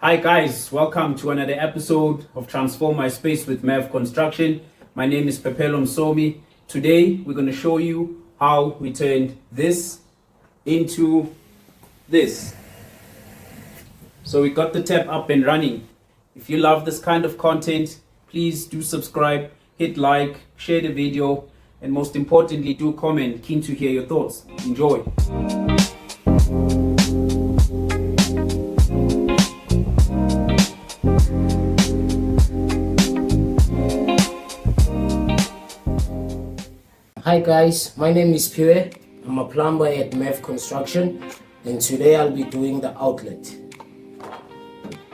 Hi guys, welcome to another episode of Transform My Space with Mev Construction. My name is Pepelo Msomi. Today we're going to show you how we turned this into this. So we got the tap up and running. If you love this kind of content, please do subscribe, hit like, share the video, and most importantly do comment. Keen to hear your thoughts. Enjoy. Hi guys, my name is Pure. I'm a plumber at Mev Construction, and today I'll be doing the outlet.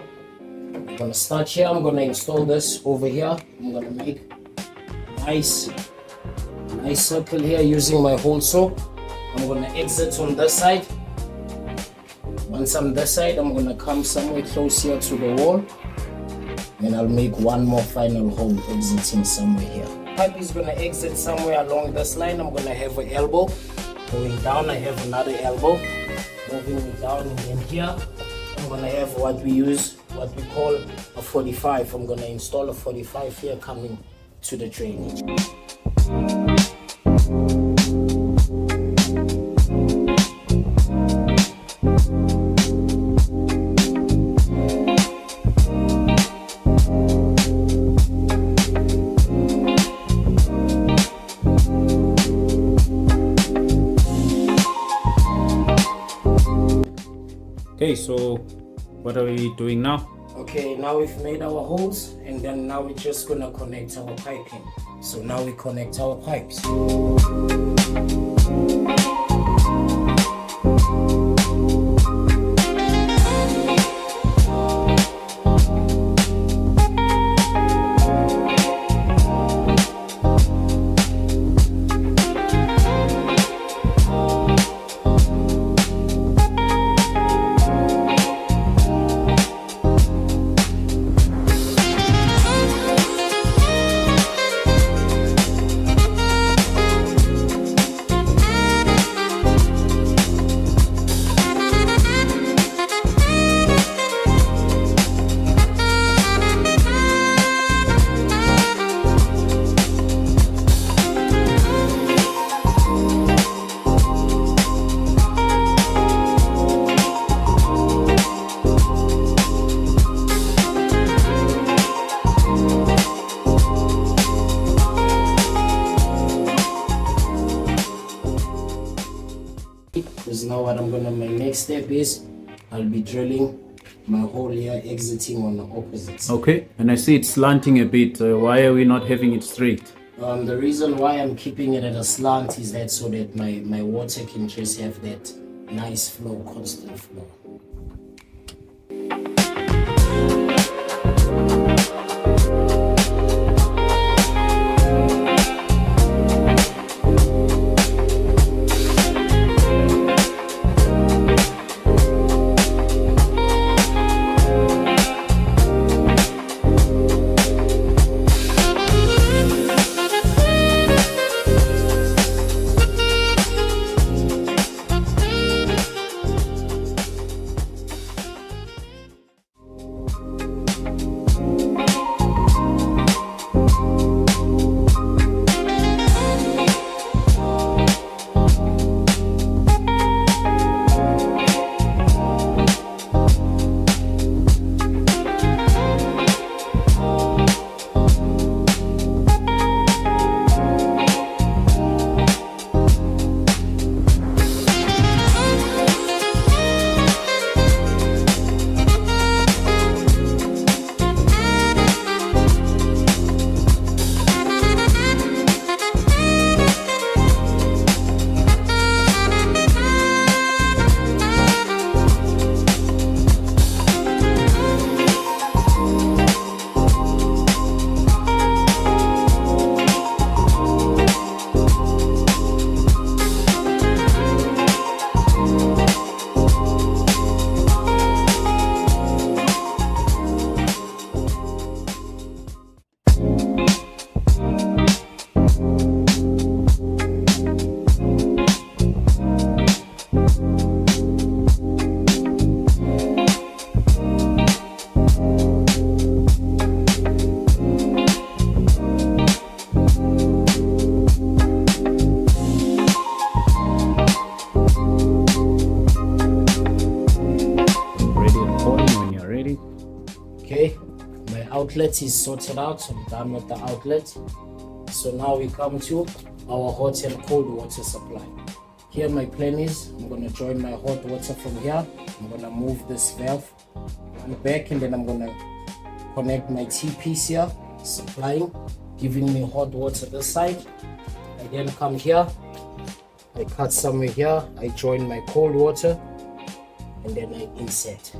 I'm gonna start here. I'm gonna install this over here. I'm gonna make a nice circle here using my hole saw. I'm gonna exit on this side. Once I'm this side, I'm gonna come somewhere close here to the wall, and I'll make one more final hole exiting somewhere here. Pipe is gonna exit somewhere along this line. I'm gonna have an elbow going down. I have another elbow moving it down, and then here I'm gonna have what we call a 45. I'm gonna install a 45 here coming to the drainage. Okay, so what are we doing now? Okay, now we've made our holes, and then now we're just gonna connect our piping. So now we connect our pipes. Because now my next step is I'll be drilling my hole here exiting on the opposite side. Okay, and I see it's slanting a bit. Why are we not having it straight? The reason why I'm keeping it at a slant is that so that my water can just have that nice flow, constant flow. Okay, my outlet is sorted out, so I'm done with the outlet. So now we come to our hot and cold water supply. Here my plan is, I'm going to join my hot water from here. I'm going to move this valve back, and then I'm going to connect my T-piece here, supplying, giving me hot water this side. I then come here, I cut somewhere here, I join my cold water, and then I insert.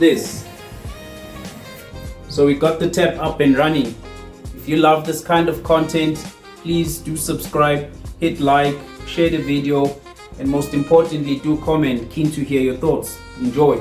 this. So we got the tap up and running. If you love this kind of content, please do subscribe, hit like, share the video, and most importantly, do comment. Keen to hear your thoughts. Enjoy.